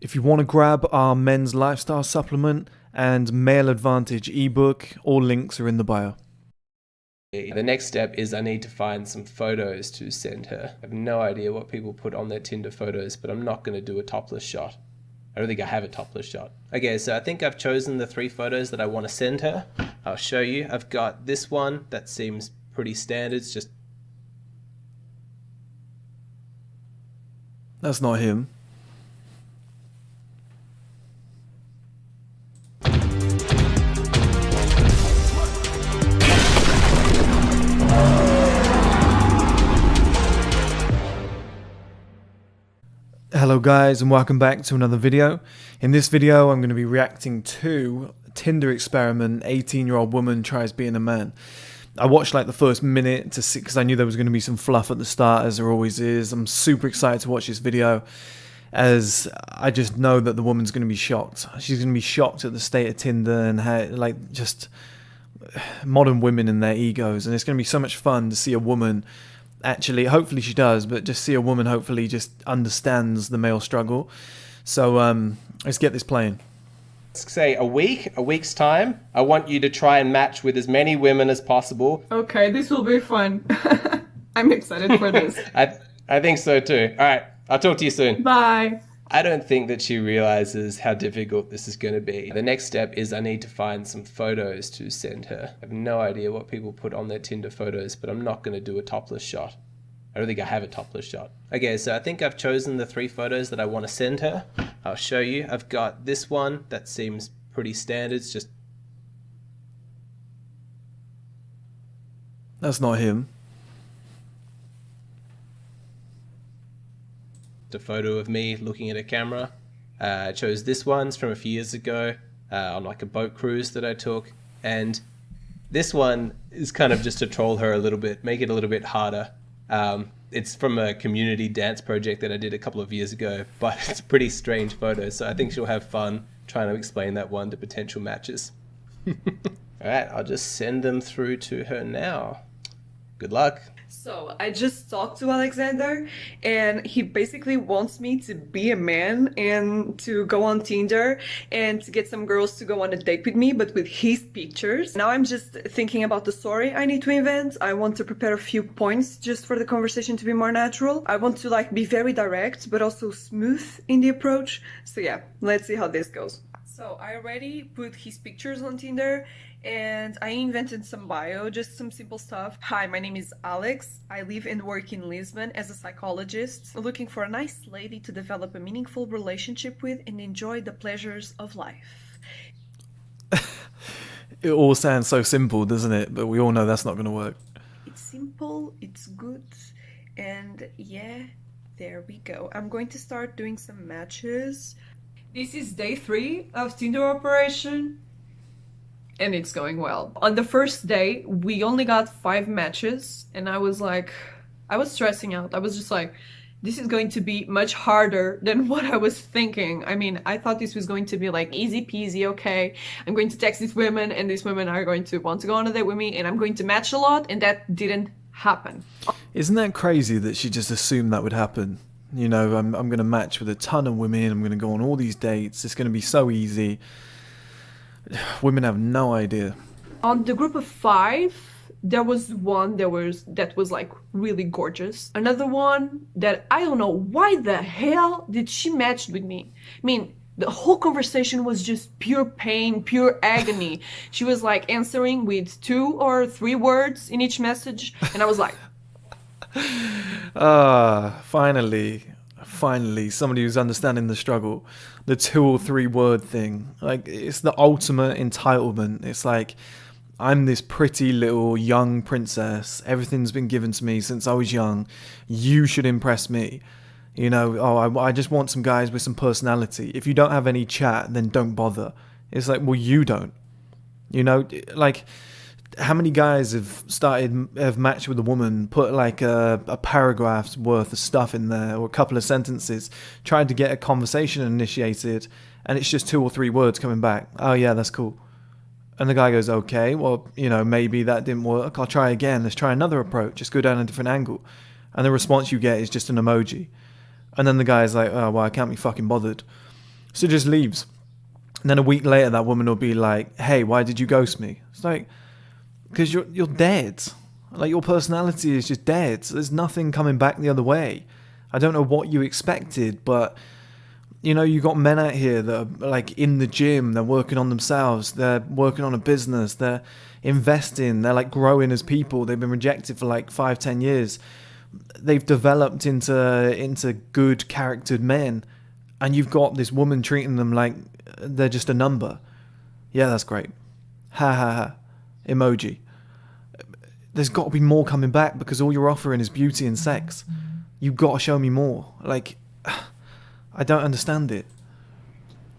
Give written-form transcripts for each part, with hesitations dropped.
If you want to grab our men's lifestyle supplement and male advantage ebook, all links are in the bio. The next step is I need to find some photos to send her. I have no idea what people put on their Tinder photos, but I'm not going to do a topless shot. I don't think I have a topless shot. Okay, so I think I've chosen the 3 photos that I want to send her. I'll show you. I've got this one that seems pretty standard. It's just... That's not him. Hello guys and welcome back to another video. In this video I'm going to be reacting to Tinder experiment, 18-year-old woman tries being a man. I watched like the first minute to see because I knew there was going to be some fluff at the start, as there always is. I'm super excited to watch this video as I just know that the woman's going to be shocked. She's going to be shocked at the state of Tinder and how, like, just modern women and their egos, and it's going to be so much fun to see a woman actually, hopefully she does, but just see a woman hopefully just understands the male struggle. So let's get this playing. Let's say a week's time, I want you to try and match with as many women as possible. Okay, this will be fun. I'm excited for this. I think so too. All right, I'll talk to you soon. Bye. I don't think that she realizes how difficult this is going to be. The next step is I need to find some photos to send her. I have no idea what people put on their Tinder photos, but I'm not going to do a topless shot. I don't think I have a topless shot. Okay, so I think I've chosen the 3 photos that I want to send her. I'll show you. I've got this one that seems pretty standard. It's just... That's not him. A photo of me looking at a camera. I chose this one. It's from a few years ago on like a boat cruise that I took, and this one is kind of just to troll her a little bit, make it a little bit harder. It's from a community dance project that I did a couple of years ago, but it's a pretty strange photo, so I think she'll have fun trying to explain that one to potential matches. Alright, I'll just send them through to her now. Good luck. So I just talked to Alexander and he basically wants me to be a man and to go on Tinder and to get some girls to go on a date with me, but with his pictures. Now I'm just thinking about the story I need to invent. I want to prepare a few points just for the conversation to be more natural. I want to like be very direct but also smooth in the approach. So yeah, let's see how this goes. So I already put his pictures on Tinder and I invented some bio, just some simple stuff. Hi, my name is Alex. I live and work in Lisbon as a psychologist, looking for a nice lady to develop a meaningful relationship with and enjoy the pleasures of life. It all sounds so simple, doesn't it? But we all know that's not going to work. It's simple, it's good, and yeah, there we go. I'm going to start doing some matches. This is day 3 of Tinder operation. And it's going well. On the first day, we only got 5 matches, and I was stressing out. I was just like, this is going to be much harder than what I was thinking. I mean, I thought this was going to be like easy peasy, okay, I'm going to text these women, and these women are going to want to go on a date with me, and I'm going to match a lot, and that didn't happen. Isn't that crazy that she just assumed that would happen? You know, I'm going to match with a ton of women, I'm going to go on all these dates, it's going to be so easy. Women have no idea. On the group of 5, there was one that was like really gorgeous. Another one that I don't know why the hell did she match with me. I mean, the whole conversation was just pure pain, pure agony. She was like answering with 2 or 3 words in each message, and I was like, finally somebody who's understanding the struggle. The 2 or 3 word thing, like, it's the ultimate entitlement. It's like, I'm this pretty little young princess, everything's been given to me since I was young, you should impress me. You know, oh, I just want some guys with some personality. If you don't have any chat, then don't bother. It's like, well, you don't. You know, like, how many guys have matched with a woman, put like a paragraph's worth of stuff in there, or a couple of sentences, tried to get a conversation initiated, and it's just 2 or 3 words coming back. Oh yeah, that's cool. And the guy goes, okay, well, you know, maybe that didn't work. I'll try again. Let's try another approach. Just go down a different angle. And the response you get is just an emoji. And then the guy's like, oh, well, I can't be fucking bothered. So just leaves. And then a week later, that woman will be like, hey, why did you ghost me? It's like, because you're dead. Like, your personality is just dead. So there's nothing coming back the other way. I don't know what you expected, but, you know, you got men out here that are, like, in the gym. They're working on themselves. They're working on a business. They're investing. They're, like, growing as people. They've been rejected for, like, 5-10 years. They've developed into good charactered men. And you've got this woman treating them like they're just a number. Yeah, that's great. Ha ha ha. Emoji. There's got to be more coming back because all you're offering is beauty and sex. You've got to show me more. Like, I don't understand it.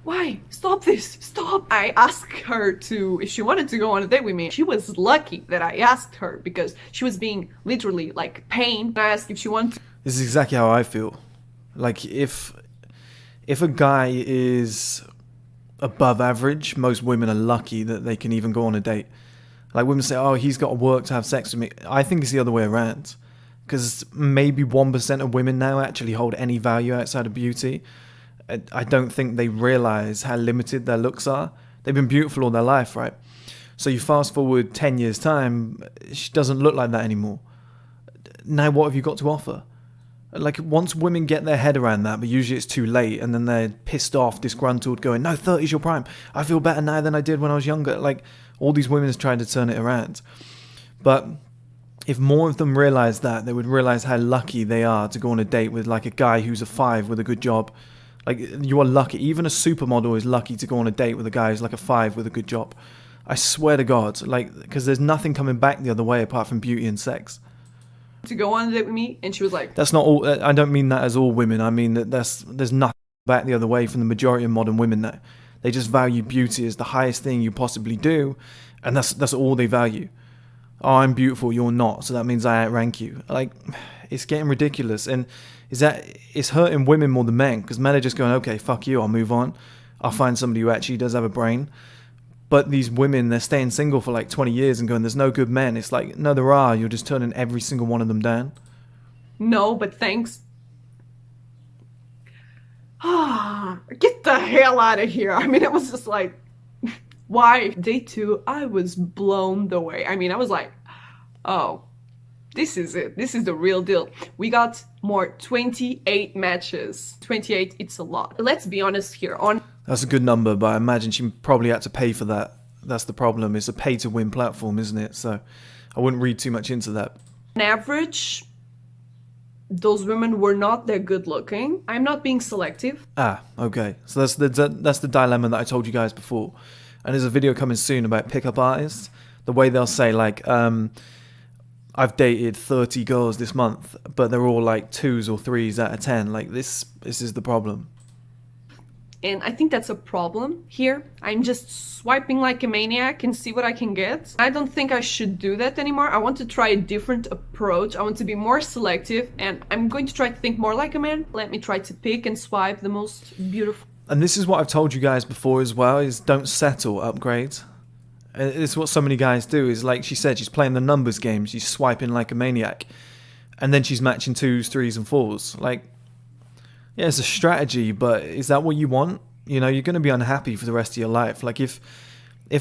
Why? Stop this. Stop. I asked her if she wanted to go on a date with me. She was lucky that I asked her because she was being literally like pained. I asked if she wanted to. This is exactly how I feel. Like, if a guy is above average, most women are lucky that they can even go on a date. Like, women say, oh, he's got to work to have sex with me. I think it's the other way around. Because maybe 1% of women now actually hold any value outside of beauty. I don't think they realize how limited their looks are. They've been beautiful all their life, right? So you fast forward 10 years' time, she doesn't look like that anymore. Now what have you got to offer? Like, once women get their head around that, but usually it's too late, and then they're pissed off, disgruntled, going, no, 30's your prime. I feel better now than I did when I was younger. Like, all these women are trying to turn it around. But if more of them realize that, they would realize how lucky they are to go on a date with, like, a guy who's a 5 with a good job. Like, you are lucky. Even a supermodel is lucky to go on a date with a guy who's like a 5 with a good job. I swear to God. Like, because there's nothing coming back the other way apart from beauty and sex. To go on a date with me, and she was like, that's not all. I don't mean that as all women. I mean that there's nothing back the other way from the majority of modern women now. They just value beauty as the highest thing you possibly do, and that's all they value. Oh, I'm beautiful, you're not, so that means I outrank you. Like, it's getting ridiculous, and it's hurting women more than men, because men are just going, okay, fuck you, I'll move on. I'll find somebody who actually does have a brain. But these women, they're staying single for like 20 years and going, there's no good men. It's like, no, there are. You're just turning every single one of them down. no, but thanks. Get the hell out of here. I mean, it was just like, why? Day 2, I was blown away. I mean, I was like, oh, this is it. This is the real deal. We got more 28 matches. 28, it's a lot. Let's be honest here. That's a good number, but I imagine she probably had to pay for that. That's the problem. It's a pay-to-win platform, isn't it? So I wouldn't read too much into that. On average, those women were not that good looking. I'm not being selective. Ah, okay. So that's the dilemma that I told you guys before. And there's a video coming soon about pickup artists. The way they'll say, like, I've dated 30 girls this month, but they're all like 2s or 3s out of 10. Like, this is the problem. And I think that's a problem here. I'm just swiping like a maniac and see what I can get. I don't think I should do that anymore. I want to try a different approach. I want to be more selective, and I'm going to try to think more like a man. Let me try to pick and swipe the most beautiful. And this is what I've told you guys before as well, is don't settle, upgrade. And it's what so many guys do, is like she said, she's playing the numbers game, she's swiping like a maniac. And then she's matching 2s, 3s and 4s. Like, yeah, it's a strategy, but is that what you want? You know, you're going to be unhappy for the rest of your life. Like, if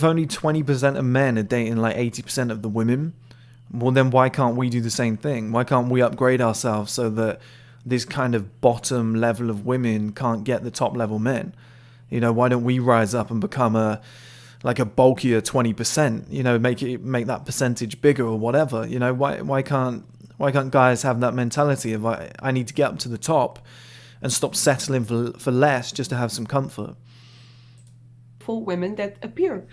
only 20% of men are dating like 80% of the women, well, then why can't we do the same thing? Why can't we upgrade ourselves so that this kind of bottom level of women can't get the top level men? You know, why don't we rise up and become a bulkier 20%? You know, make that percentage bigger or whatever. You know, why can't guys have that mentality of I need to get up to the top and stop settling for less just to have some comfort? Women that appear.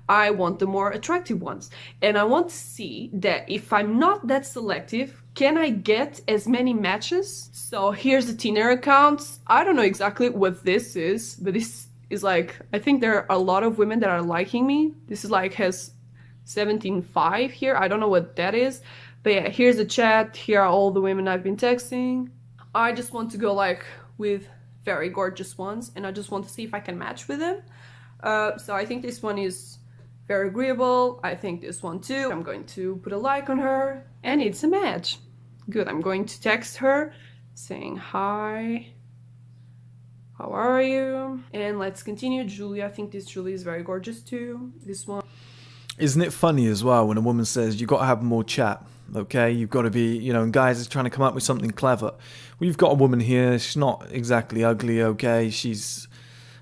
I want the more attractive ones. And I want to see that if I'm not that selective, can I get as many matches? So here's the Tinder account. I don't know exactly what this is, but this is like, I think there are a lot of women that are liking me. This is like has 17.5 here. I don't know what that is. But yeah, here's the chat. Here are all the women I've been texting. I just want to go like with very gorgeous ones, and I just want to see if I can match with them. So I think this one is very agreeable. I think this one too. I'm going to put a like on her, and it's a match. Good. I'm going to text her saying hi. how are you? And let's continue. Julie, I think this Julie is very gorgeous too. This one. Isn't it funny as well when a woman says you've got to have more chat, okay? You've got to be, you know, and guys are trying to come up with something clever. Well, you've got a woman here. She's not exactly ugly, okay?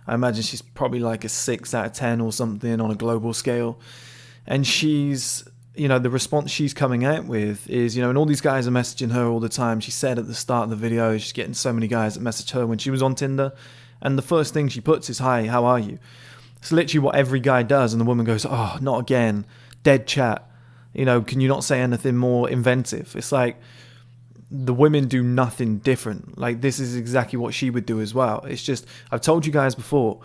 I imagine she's probably like a 6 out of 10 or something on a global scale. And she's, you know, the response she's coming out with is, you know, and all these guys are messaging her all the time. She said at the start of the video, she's getting so many guys that message her when she was on Tinder. And the first thing she puts is, hi, how are you? It's literally what every guy does, and the woman goes, oh, not again, dead chat. You know, can you not say anything more inventive? It's like the women do nothing different. Like, this is exactly what she would do as well. It's just, I've told you guys before,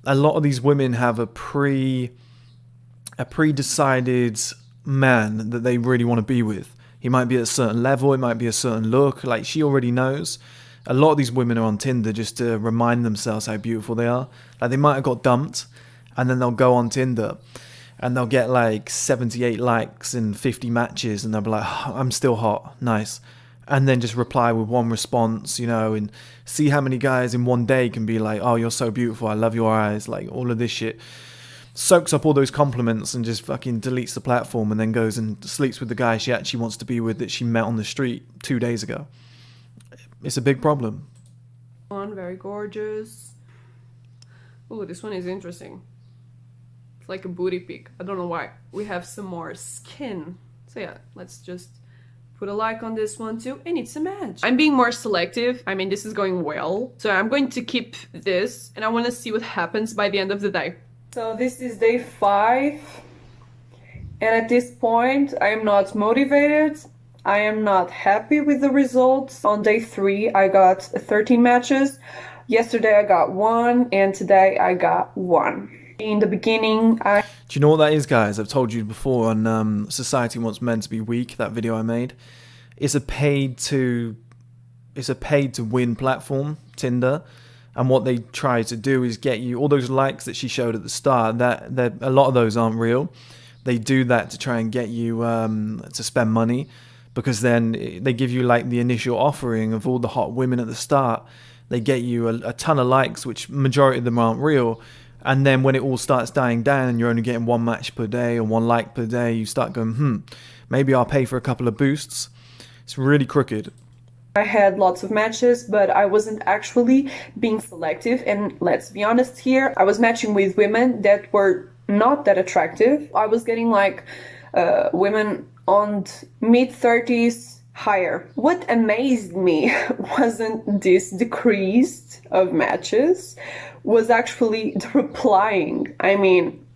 a lot of these women have a pre-decided man that they really want to be with. He might be at a certain level, it might be a certain look, like she already knows. A lot of these women are on Tinder just to remind themselves how beautiful they are. Like, they might have got dumped, and then they'll go on Tinder, and they'll get like 78 likes and 50 matches, and they'll be like, oh, I'm still hot, nice. And then just reply with one response, you know, and see how many guys in one day can be like, oh, you're so beautiful, I love your eyes, like all of this shit. Soaks up all those compliments and just fucking deletes the platform, and then goes and sleeps with the guy she actually wants to be with that she met on the street 2 days ago. It's a big problem. One, very gorgeous. Oh, this one is interesting. It's like a booty pic. I don't know why. We have some more skin. So yeah, let's just put a like on this one too. And it's a match. I'm being more selective. I mean, this is going well. So I'm going to keep this, and I want to see what happens by the end of the day. So this is day 5. And at this point, I am not motivated. I am not happy with the results. On day 3, I got 13 matches. Yesterday I got 1, and today I got 1. In the beginning, Do you know what that is, guys? I've told you before on Society Wants Men to Be Weak, that video I made. It's a paid to win platform, Tinder. And what they try to do is get you all those likes that she showed at the start. That a lot of those aren't real. They do that to try and get you to spend money. Because then they give you like the initial offering of all the hot women at the start. They get you a ton of likes, which majority of them aren't real. And then when it all starts dying down and you're only getting 1 match per day or 1 like per day, you start going, maybe I'll pay for a couple of boosts. It's really crooked. I had lots of matches, but I wasn't actually being selective. And let's be honest here, I was matching with women that were not that attractive. I was getting like women on mid-30s higher. What amazed me wasn't this decrease of matches, was actually the replying. I mean,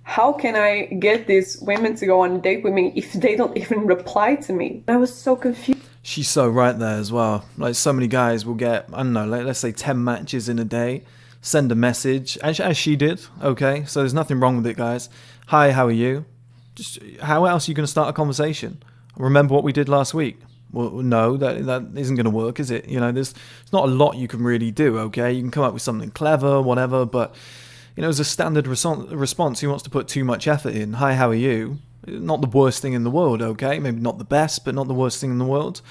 how can I get these women to go on a date with me if they don't even reply to me? I was so confused. She's so right there as well. Like, so many guys will get, I don't know, like, let's say 10 matches in a day, send a message, as she did, okay? So there's nothing wrong with it, guys. Hi, how are you? Just, how else are you going to start a conversation? Remember what we did last week? Well, no, that isn't going to work, is it? You know, there's not a lot you can really do, okay? You can come up with something clever, whatever, but, you know, as a standard response, who wants to put too much effort in? Hi, how are you? Not the worst thing in the world, okay? Maybe not the best, but not the worst thing in the world.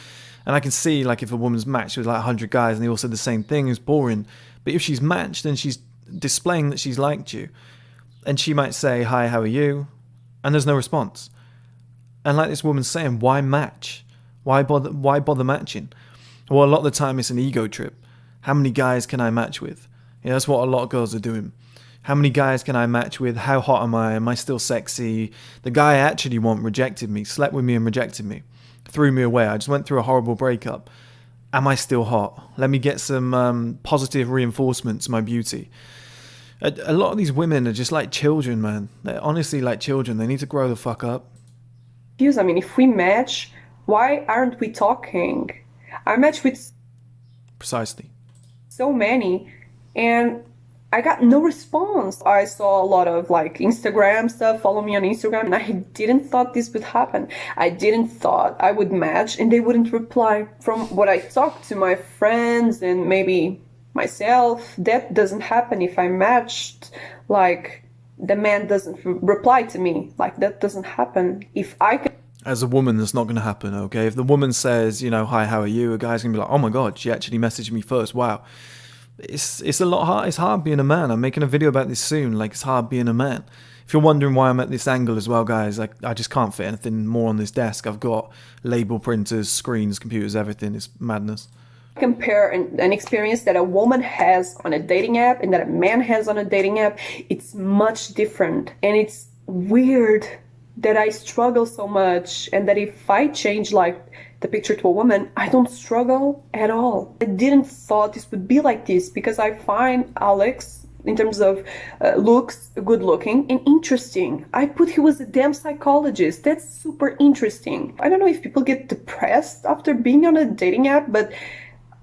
And I can see, like, if a woman's matched with like 100 guys and they all said the same thing, it's boring. But if she's matched, then she's displaying that she's liked you. And she might say, hi, how are you? And there's no response. And like this woman's saying, why match? Why bother matching? Well, a lot of the time it's an ego trip. How many guys can I match with? Yeah, that's what a lot of girls are doing. How many guys can I match with? How hot am I? Am I still sexy? The guy I actually want rejected me, slept with me and rejected me. Threw me away. I just went through a horrible breakup. Am I still hot? Let me get some positive reinforcement to my beauty. A lot of these women are just like children, man. They're honestly like children. They need to grow the fuck up. I mean, if we match, why aren't we talking? I matched with Precisely. so many, and I got no response. I saw a lot of like Instagram stuff, follow me on Instagram, and I didn't thought this would happen. I didn't thought I would match and they wouldn't reply. From what I talked to my friends and maybe myself, that doesn't happen if I matched. Like, the man doesn't reply to me. Like, that doesn't happen. If I can... As a woman, that's not going to happen, okay? If the woman says, you know, hi, how are you? A guy's going to be like, oh my God, she actually messaged me first. Wow. it's a lot hard. It's hard being a man. I'm making a video about this soon. Like, it's hard being a man. If you're wondering why I'm at this angle as well, guys, I just can't fit anything more on this desk. I've got label printers, screens, computers, everything. It's madness. Compare an experience that a woman has on a dating app and that a man has on a dating app, it's much different. And it's weird that I struggle so much, and that if I change like the picture to a woman, I don't struggle at all. I didn't thought this would be like this, because I find Alex, in terms of looks, good looking and interesting. I put he was a damn psychologist. That's super interesting. I don't know if people get depressed after being on a dating app, but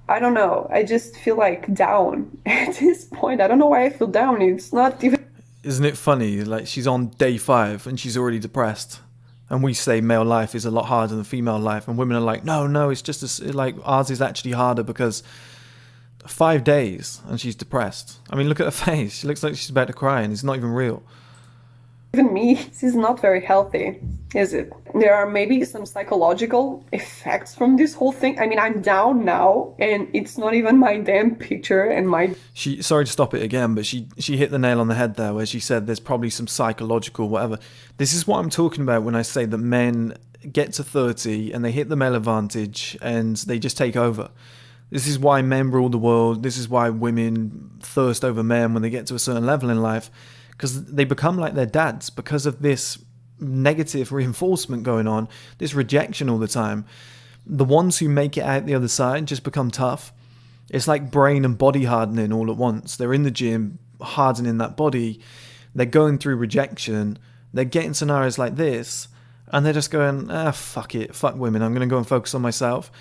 I don't know. I just feel like down at this point. I don't know why I feel down. It's not even... Isn't it funny? Like, she's on day 5 and she's already depressed. And we say male life is a lot harder than female life. And women are like, no, it's just like ours is actually harder because 5 days and she's depressed. I mean, look at her face. She looks like she's about to cry and it's not even real. Even me, this is not very healthy, is it? There are maybe some psychological effects from this whole thing. I mean, I'm down now, and it's not even my damn picture and my... Sorry to stop it again, but she hit the nail on the head there, where she said there's probably some psychological whatever. This is what I'm talking about when I say that men get to 30 and they hit the male advantage and they just take over. This is why men rule the world. This is why women thirst over men when they get to a certain level in life. Because they become like their dads because of this negative reinforcement going on, this rejection all the time. The ones who make it out the other side just become tough. It's like brain and body hardening all at once. They're in the gym, hardening that body. They're going through rejection. They're getting scenarios like this, and they're just going, fuck it, fuck women. I'm going to go and focus on myself.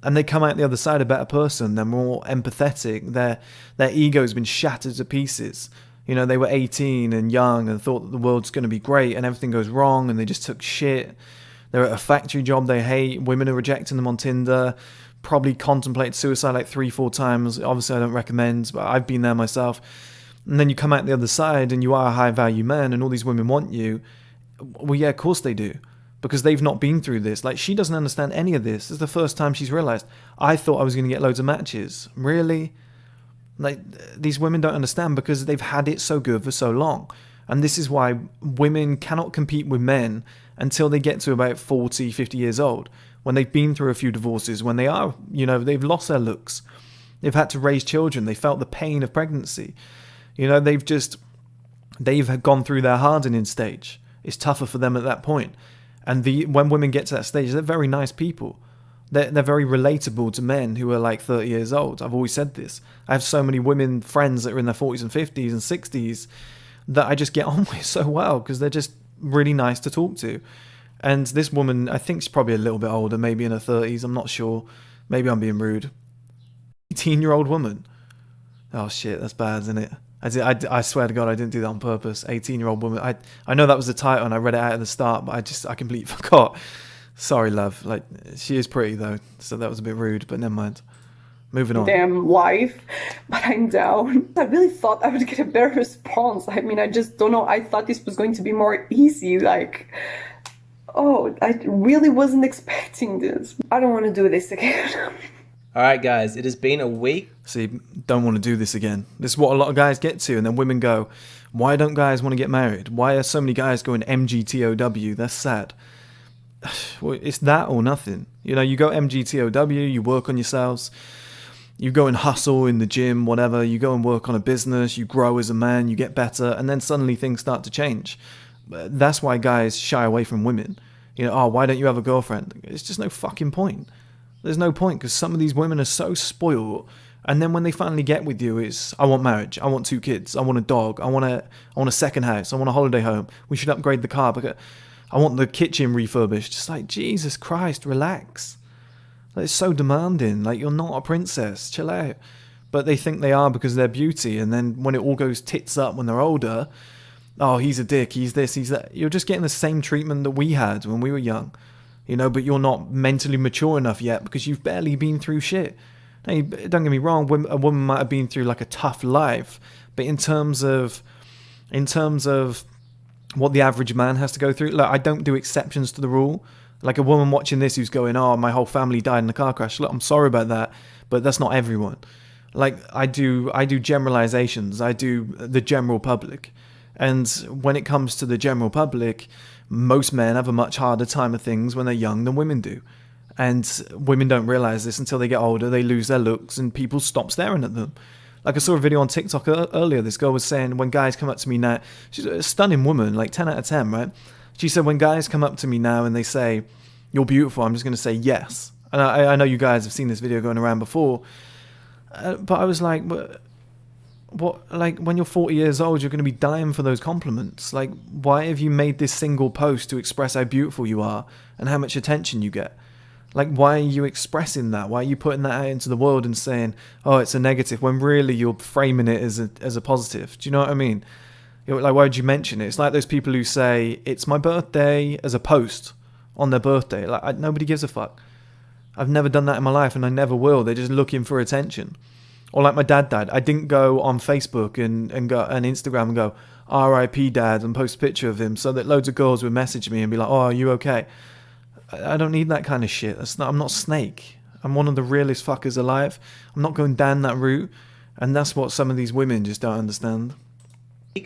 And they come out the other side a better person. They're more empathetic. Their ego's been shattered to pieces. You know, they were 18 and young and thought that the world's going to be great, and everything goes wrong and they just took shit. They're at a factory job they hate. Women are rejecting them on Tinder. Probably contemplate suicide like 3-4 times. Obviously, I don't recommend, but I've been there myself. And then you come out the other side and you are a high-value man and all these women want you. Well, yeah, of course they do. Because they've not been through this. Like, she doesn't understand any of this. This is the first time she's realized, I thought I was going to get loads of matches. Really? Like, these women don't understand because they've had it so good for so long. And this is why women cannot compete with men until they get to about 40, 50 years old. When they've been through a few divorces, when they are, you know, they've lost their looks. They've had to raise children. They felt the pain of pregnancy. You know, they've gone through their hardening stage. It's tougher for them at that point. And when women get to that stage, they're very nice people. They're very relatable to men who are like 30 years old. I've always said this. I have so many women friends that are in their 40s and 50s and 60s that I just get on with so well because they're just really nice to talk to. And this woman, I think she's probably a little bit older, maybe in her 30s. I'm not sure. Maybe I'm being rude. 18-year-old woman. Oh shit, that's bad, isn't it? I swear to God, I didn't do that on purpose. 18-year-old woman. I know that was the title and I read it out at the start, but I completely forgot. Sorry, love. Like, she is pretty though, so that was a bit rude, but never mind. Moving on. Damn life, but I'm down. I really thought I would get a better response. I mean, I just don't know. I thought this was going to be more easy. Like, oh, I really wasn't expecting this. I don't want to do this again. All right, guys, it has been a week. See, don't want to do this again. This is what a lot of guys get to, and then women go, why don't guys want to get married? Why are so many guys going MGTOW? That's sad. Well, it's that or nothing. You know, you go MGTOW, you work on yourselves, you go and hustle in the gym, whatever, you go and work on a business, you grow as a man, you get better, and then suddenly things start to change. That's why guys shy away from women. You know, oh, why don't you have a girlfriend? It's just no fucking point. There's no point because some of these women are so spoiled, and then when they finally get with you, it's, I want marriage, I want 2 kids, I want a dog, I want a second house, I want a holiday home, we should upgrade the car, because I want the kitchen refurbished. Just like, Jesus Christ, relax. Like, it's so demanding. Like, you're not a princess. Chill out. But they think they are because of their beauty. And then when it all goes tits up when they're older, oh, he's a dick, he's this, he's that. You're just getting the same treatment that we had when we were young. You know, but you're not mentally mature enough yet because you've barely been through shit. Now, don't get me wrong, a woman might have been through like a tough life. But in terms of what the average man has to go through. Look, I don't do exceptions to the rule. Like a woman watching this who's going, oh, my whole family died in a car crash. Look, I'm sorry about that, but that's not everyone. Like I do generalizations. I do the general public. And when it comes to the general public, most men have a much harder time of things when they're young than women do. And women don't realize this until they get older. They lose their looks and people stop staring at them. Like I saw a video on TikTok earlier. This girl was saying when guys come up to me now, she's a stunning woman, like 10 out of 10, right? She said when guys come up to me now and they say, "You're beautiful," I'm just going to say yes. And I know you guys have seen this video going around before. But I was like, what? Like when you're 40 years old, you're going to be dying for those compliments. Like, why have you made this single post to express how beautiful you are and how much attention you get? Like, why are you expressing that? Why are you putting that out into the world and saying, "Oh, it's a negative," when really you're framing it as a positive? Do you know what I mean? Like, why would you mention it? It's like those people who say, "It's my birthday," as a post on their birthday. Like, nobody gives a fuck. I've never done that in my life, and I never will. They're just looking for attention. Or like my dad died. I didn't go on Facebook and Instagram and go, "R.I.P. Dad," and post a picture of him so that loads of girls would message me and be like, "Oh, are you okay?" I don't need that kind of shit. I'm not Snake. I'm one of the realest fuckers alive. I'm not going down that route. And that's what some of these women just don't understand.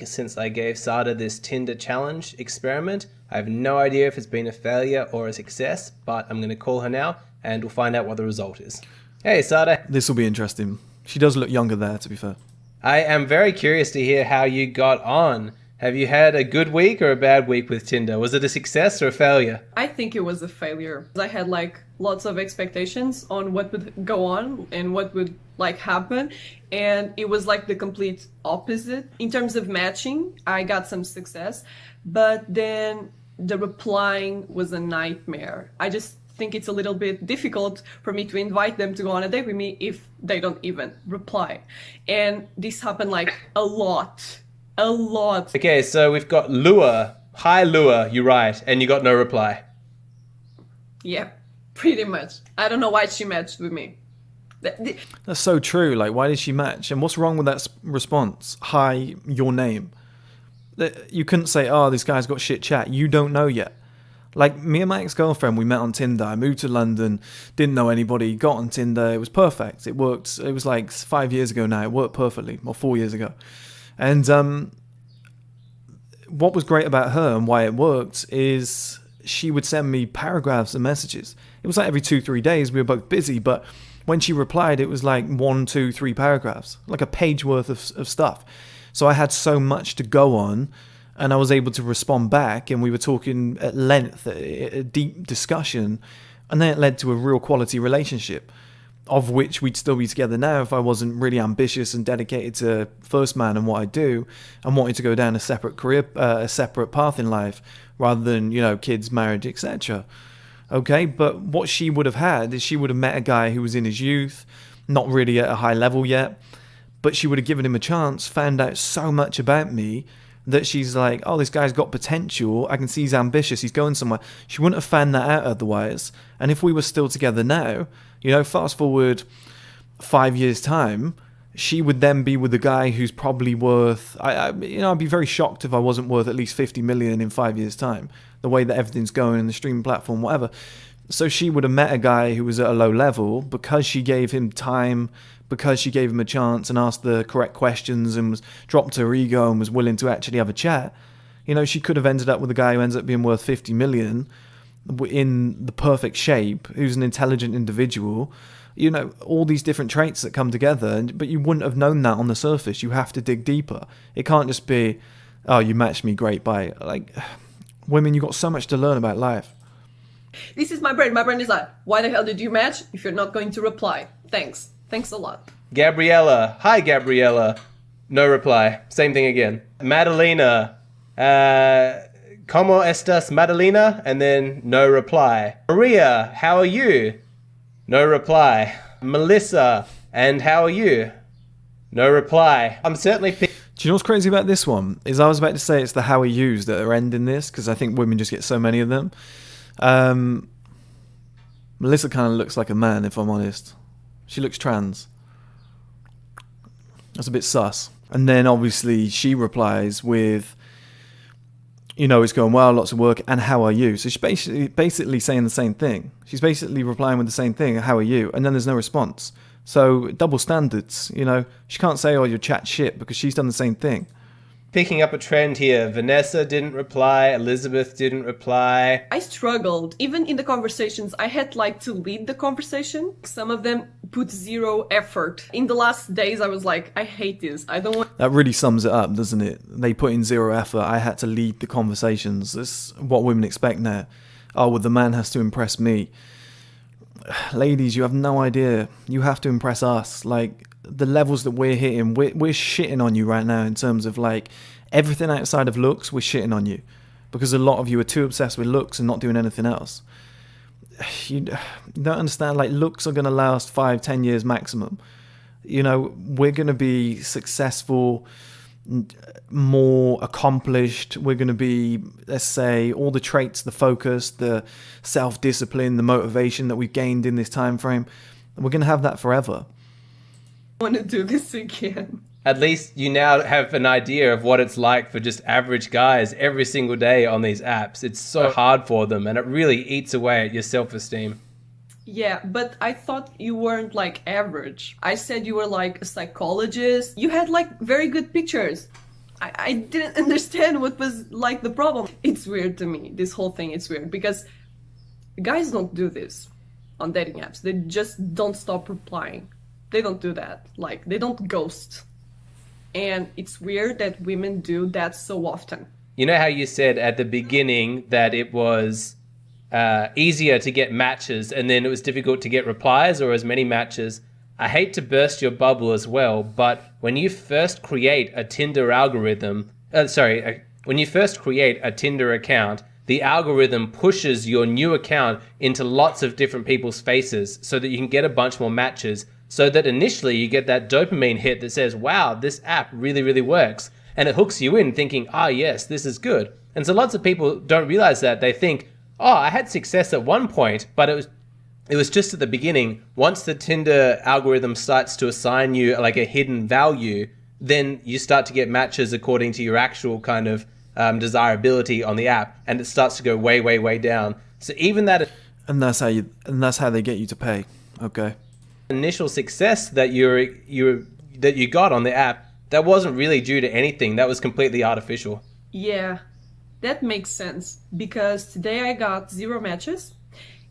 Since I gave Sada this Tinder challenge experiment, I have no idea if it's been a failure or a success, but I'm going to call her now and we'll find out what the result is. Hey, Sada. This will be interesting. She does look younger there, to be fair. I am very curious to hear how you got on. Have you had a good week or a bad week with Tinder? Was it a success or a failure? I think it was a failure. I had like lots of expectations on what would go on and what would like happen, and it was like the complete opposite. In terms of matching, I got some success, but then the replying was a nightmare. I just think it's a little bit difficult for me to invite them to go on a date with me if they don't even reply. And this happened like a lot. Okay, so we've got Lua. Hi, Lua, you write, and you got no reply. Yeah, pretty much. I don't know why she matched with me. That's so true. Like, why did she match? And what's wrong with that response? Hi, your name. You couldn't say, "Oh, this guy's got shit chat." You don't know yet. Like, me and my ex-girlfriend, we met on Tinder. I moved to London, didn't know anybody, got on Tinder. It was perfect. It worked. It was like 5 years ago now. It worked perfectly, or 4 years ago. And what was great about her and why it worked is she would send me paragraphs of messages. It was like every 2-3 days. We were both busy, but when she replied, it was like 1, 2, 3 paragraphs, like a page worth of stuff. So I had so much to go on, and I was able to respond back, and we were talking at length, a deep discussion, and then it led to a real quality relationship, of which we'd still be together now if I wasn't really ambitious and dedicated to 1STMAN and what I do, and wanted to go down a separate career, a separate path in life, rather than, you know, kids, marriage, etc. Okay, but what she would have had is she would have met a guy who was in his youth, not really at a high level yet, but she would have given him a chance, found out so much about me, that she's like, "Oh, this guy's got potential. I can see he's ambitious. He's going somewhere." She wouldn't have found that out otherwise. And if we were still together now, you know, fast forward 5 years' time, she would then be with a guy who's probably worth, I'd be very shocked if I wasn't worth at least 50 million in 5 years' time, the way that everything's going in the streaming platform, whatever. So she would have met a guy who was at a low level because she gave him time, because she gave him a chance and asked the correct questions and was dropped her ego and was willing to actually have a chat. You know, she could have ended up with a guy who ends up being worth 50 million in the perfect shape, who's an intelligent individual. You know, all these different traits that come together, but you wouldn't have known that on the surface. You have to dig deeper. It can't just be, "Oh, you matched me, great, bye." Like, women, you got so much to learn about life. This is my brain. My brain is like, why the hell did you match if you're not going to reply? Thanks. Thanks a lot. Gabriella. Hi, Gabriella. No reply. Same thing again. Madalena. ¿Cómo estás, Madalena? And then no reply. Maria, how are you? No reply. Melissa, and how are you? No reply. I'm certainly... Do you know what's crazy about this one? Is I was about to say it's the how are yous that are ending this, because I think women just get so many of them. Melissa kind of looks like a man, if I'm honest. She looks trans. That's a bit sus. And then obviously she replies with, you know, "It's going well, lots of work, and how are you?" So she's basically saying the same thing. She's basically replying with the same thing, "How are you?" And then there's no response. So double standards, you know. She can't say, oh, you're chat shit, because she's done the same thing. Picking up a trend here. Vanessa didn't reply. Elizabeth didn't reply. I struggled. Even in the conversations, I had like to lead the conversation. Some of them put zero effort. In the last days, I was like, I hate this. I don't want... That really sums it up, doesn't it? They put in zero effort. I had to lead the conversations. That's what women expect now. Oh, well, the man has to impress me. Ladies, you have no idea. You have to impress us. Like, the levels that we're hitting, we're shitting on you right now in terms of like everything outside of looks. We're shitting on you because a lot of you are too obsessed with looks and not doing anything else. You don't understand, like, looks are going to last 5-10 years maximum. You know, we're going to be successful, more accomplished. We're going to be, let's say, all the traits, the focus, the self-discipline, the motivation that we've gained in this time frame. We're going to have that forever. want to do this again. At least you now have an idea of what it's like for just average guys every single day on these apps. It's so hard for them, and it really eats away at your self-esteem. Yeah, but I thought you weren't like average. I said you were like a psychologist. You had like very good pictures. I didn't understand what was like the problem. It's weird to me. This whole thing, it's weird because guys don't do this on dating apps. They just don't stop replying. They don't do that. Like, they don't ghost. And it's weird that women do that so often. You know how you said at the beginning that it was easier to get matches and then it was difficult to get replies or as many matches? I hate to burst your bubble as well, but when you first create a Tinder algorithm, when you first create a Tinder account, the algorithm pushes your new account into lots of different people's faces so that you can get a bunch more matches. So that initially you get that dopamine hit that says, wow, this app really, really works. And it hooks you in thinking, ah, yes, this is good. And so lots of people don't realize that. They think, oh, I had success at one point, but it was just at the beginning. Once the Tinder algorithm starts to assign you like a hidden value, then you start to get matches according to your actual kind of desirability on the app. And it starts to go way, way, way down. So even that... And that's how they get you to pay. Okay. Initial success that you got on the app, that wasn't really due to anything. That was completely artificial. Yeah, that makes sense. Because today I got 0 matches.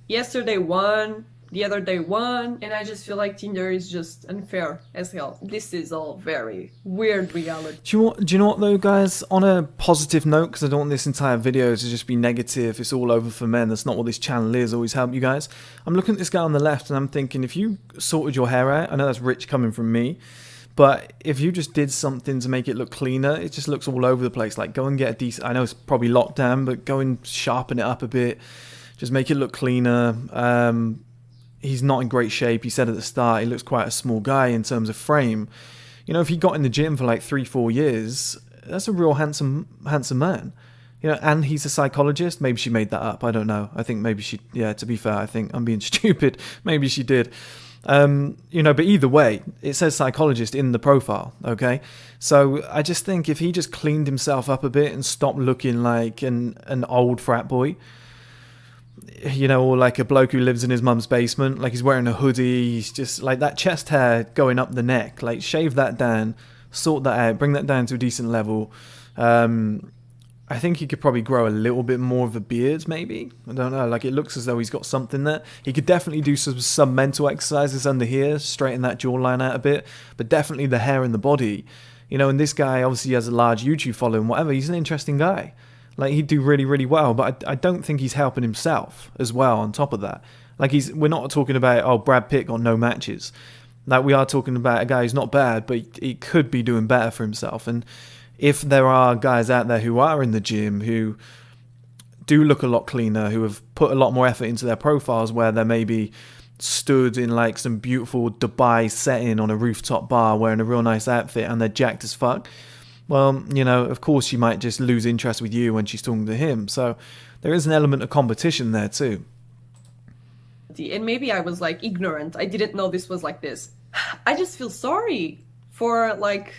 Yesterday 1, the other day 1, and I just feel like Tinder is just unfair as hell. This is all very weird reality. Do you know what though, guys? On a positive note, because I don't want this entire video to just be negative, it's all over for men, that's not what this channel is, always help you guys. I'm looking at this guy on the left and I'm thinking, if you sorted your hair out, I know that's rich coming from me, but if you just did something to make it look cleaner, it just looks all over the place. Like, go and get a decent, I know it's probably lockdown, but go and sharpen it up a bit, just make it look cleaner. He's not in great shape. He said at the start he looks quite a small guy in terms of frame. You know, if he got in the gym for like 3-4 years, that's a real handsome man. You know, and he's a psychologist. Maybe she made that up. I don't know. I think maybe she, yeah, to be fair, I think I'm being stupid. Maybe she did. You know, but either way, it says psychologist in the profile, okay? So I just think if he just cleaned himself up a bit and stopped looking like an old frat boy, you know, or like a bloke who lives in his mum's basement, like he's wearing a hoodie, he's just like that chest hair going up the neck, like shave that down, sort that out, bring that down to a decent level. I think he could probably grow a little bit more of a beard, maybe. I don't know, like it looks as though he's got something there. He could definitely do some mental exercises under here, straighten that jawline out a bit, but definitely the hair and the body. You know, and this guy obviously has a large YouTube following, whatever, he's an interesting guy. Like, he'd do really, really well, but I don't think he's helping himself as well on top of that. Like, we're not talking about, oh, Brad Pitt got no matches. Like, we are talking about a guy who's not bad, but he could be doing better for himself. And if there are guys out there who are in the gym, who do look a lot cleaner, who have put a lot more effort into their profiles, where they're maybe stood in, like, some beautiful Dubai setting on a rooftop bar wearing a real nice outfit and they're jacked as fuck, well, you know, of course she might just lose interest with you when she's talking to him. So there is an element of competition there too. And maybe I was like ignorant. I didn't know this was like this. I just feel sorry for like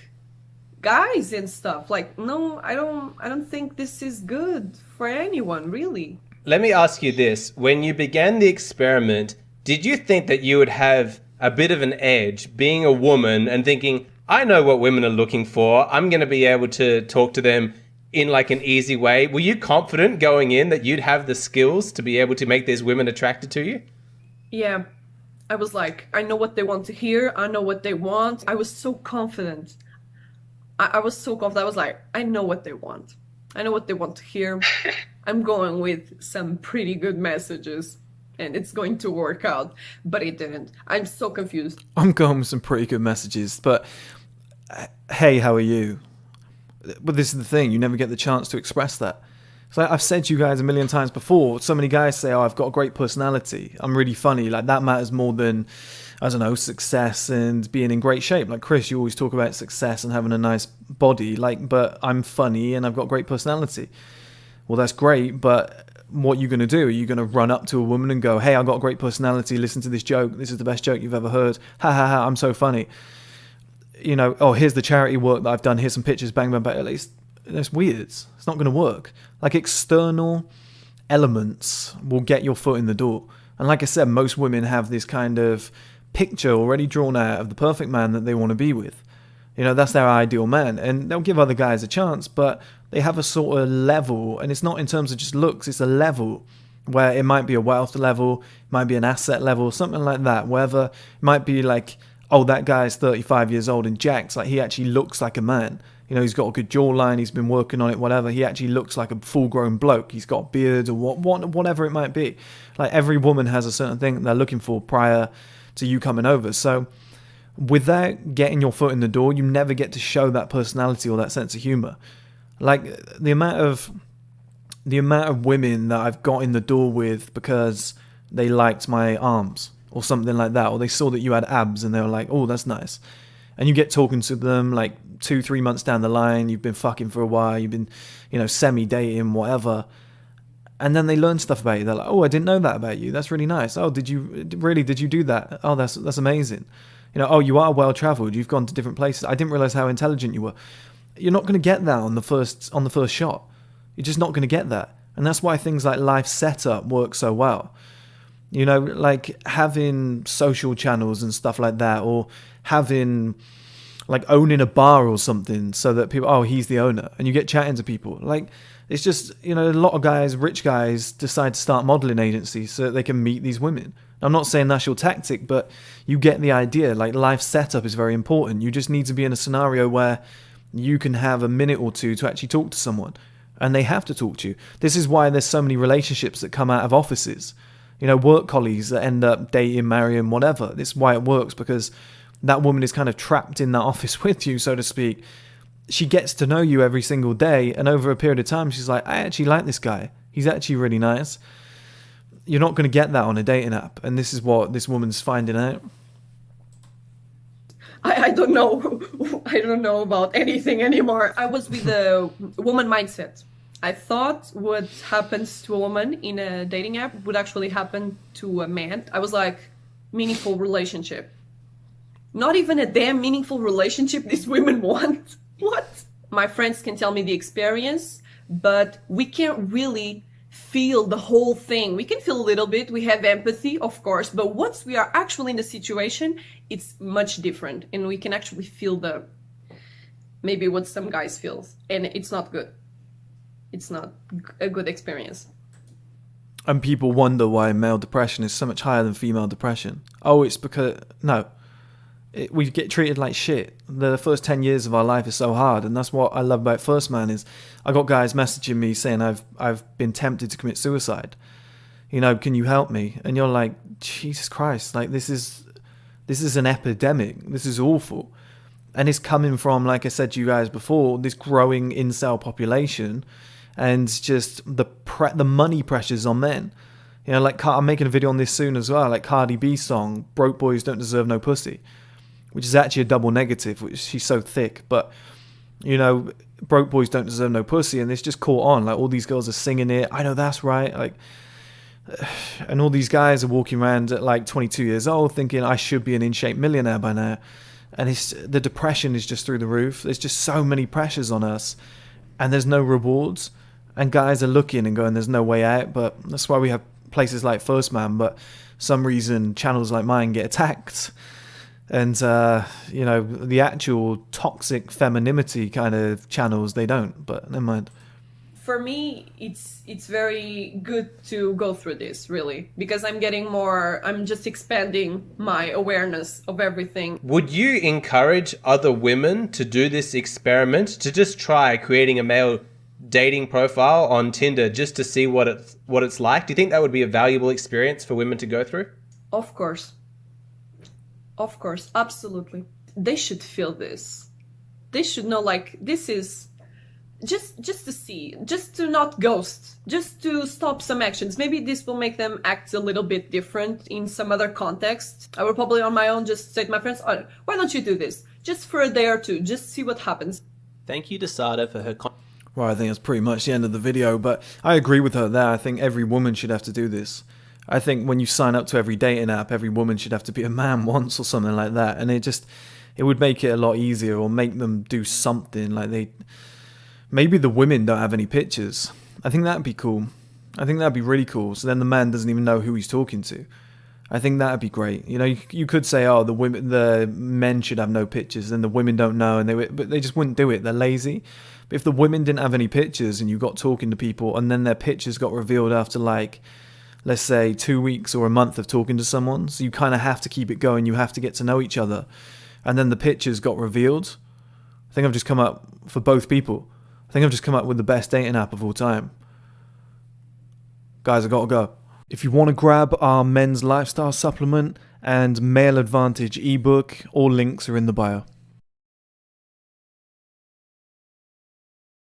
guys and stuff. Like, no, I don't think this is good for anyone, really. Let me ask you this. When you began the experiment, did you think that you would have a bit of an edge being a woman and thinking, I know what women are looking for. I'm going to be able to talk to them in like an easy way. Were you confident going in that you'd have the skills to be able to make these women attracted to you? Yeah. I was like, I know what they want to hear. I know what they want. I was so confident. I was so confident. I was like, I know what they want. I know what they want to hear. I'm going with some pretty good messages and it's going to work out. But it didn't. I'm so confused. I'm going with some pretty good messages, but hey, how are you? But this is the thing, you never get the chance to express that. So I've said to you guys a million times before, so many guys say, oh, I've got a great personality, I'm really funny, like that matters more than, I don't know, success and being in great shape. Like Chris, you always talk about success and having a nice body, like, but I'm funny and I've got great personality. Well, that's great, but what are you going to do? Are you going to run up to a woman and go, hey, I've got a great personality, listen to this joke, this is the best joke you've ever heard, ha ha ha, I'm so funny. You know, oh, here's the charity work that I've done, here's some pictures, bang, bang, bang. At least it's weird. It's not going to work. Like, external elements will get your foot in the door. And like I said, most women have this kind of picture already drawn out of the perfect man that they want to be with. You know, that's their ideal man. And they'll give other guys a chance, but they have a sort of level. And it's not in terms of just looks, it's a level where it might be a wealth level, it might be an asset level, something like that. Wherever it might be like, oh, that guy's 35 years old and jacked, like he actually looks like a man. You know, he's got a good jawline, he's been working on it, whatever. He actually looks like a full-grown bloke. He's got a beard or whatever it might be. Like, every woman has a certain thing that they're looking for prior to you coming over. So without getting your foot in the door, you never get to show that personality or that sense of humor. Like, the amount of women that I've got in the door with because they liked my arms or something like that, or they saw that you had abs and they were like, oh, that's nice. And you get talking to them like 2-3 months down the line, you've been fucking for a while, you've been, you know, semi-dating, whatever. And then they learn stuff about you. They're like, oh, I didn't know that about you. That's really nice. Oh, did you do that? Oh, that's amazing. You know, oh, you are well-traveled. You've gone to different places. I didn't realize how intelligent you were. You're not going to get that on the first shot. You're just not going to get that. And that's why things like life setup work so well. You know, like having social channels and stuff like that, or having, like, owning a bar or something so that people, oh, he's the owner, and you get chatting to people. Like, it's just, you know, a lot of guys, rich guys, decide to start modeling agencies so that they can meet these women. I'm not saying that's your tactic, but you get the idea. Like, life setup is very important. You just need to be in a scenario where you can have a minute or two to actually talk to someone, and they have to talk to you. This is why there's so many relationships that come out of offices. You know, work colleagues that end up dating, marrying, whatever. This is why it works, because that woman is kind of trapped in that office with you, so to speak. She gets to know you every single day, and over a period of time, she's like, I actually like this guy. He's actually really nice. You're not going to get that on a dating app, and this is what this woman's finding out. I don't know. I don't know about anything anymore. I was with the woman mindset. I thought what happens to a woman in a dating app would actually happen to a man. I was like, meaningful relationship. Not even a damn meaningful relationship these women want. What? My friends can tell me the experience, but we can't really feel the whole thing. We can feel a little bit. We have empathy, of course, but once we are actually in the situation, it's much different, and we can actually feel maybe what some guys feel, and it's not good. It's not a good experience. And people wonder why male depression is so much higher than female depression. Oh, it's because... No. We get treated like shit. The first 10 years of our life is so hard, and that's what I love about 1STMAN is I got guys messaging me saying I've been tempted to commit suicide. You know, can you help me? And you're like, Jesus Christ, like this is an epidemic. This is awful. And it's coming from, like I said to you guys before, this growing incel population, and just the money pressures on men. You know, like I'm making a video on this soon as well, like Cardi B's song, Broke Boys Don't Deserve No Pussy, which is actually a double negative, which she's so thick. But, you know, broke boys don't deserve no pussy, and it's just caught on. Like, all these girls are singing it. I know that's right. Like, and all these guys are walking around at like 22 years old thinking I should be an in-shape millionaire by now. And the depression is just through the roof. There's just so many pressures on us, and there's no rewards. And guys are looking and going, there's no way out. But that's why we have places like 1STMAN. But some reason channels like mine get attacked. And, you know, the actual toxic femininity kind of channels, they don't. But never mind. For me, it's very good to go through this, really, because I'm just expanding my awareness of everything. Would you encourage other women to do this experiment, to just try creating a male dating profile on Tinder just to see what it's like? Do you think that would be a valuable experience for women to go through? Of course. Of course, absolutely. They should feel this. They should know, like, this is just to see, just to not ghost, just to stop some actions. Maybe this will make them act a little bit different in some other context. I will probably on my own just say to my friends, oh, why don't you do this? Just for a day or two, just see what happens. Thank you to Sada for her Well, I think that's pretty much the end of the video, but I agree with her there. I think every woman should have to do this. I think when you sign up to every dating app, every woman should have to be a man once or something like that. And it would make it a lot easier, or make them do something like maybe the women don't have any pictures. I think that'd be cool. I think that'd be really cool. So then the man doesn't even know who he's talking to. I think that'd be great. You know, you could say, oh, the men should have no pictures, then the women don't know, but they just wouldn't do it. They're lazy. But if the women didn't have any pictures and you got talking to people and then their pictures got revealed after, like, let's say 2 weeks or a month of talking to someone, so you kind of have to keep it going, you have to get to know each other, and then the pictures got revealed, I think I've just come up, for both people, I think I've just come up with the best dating app of all time. Guys, I gotta go. If you want to grab our men's lifestyle supplement and male advantage ebook, all links are in the bio.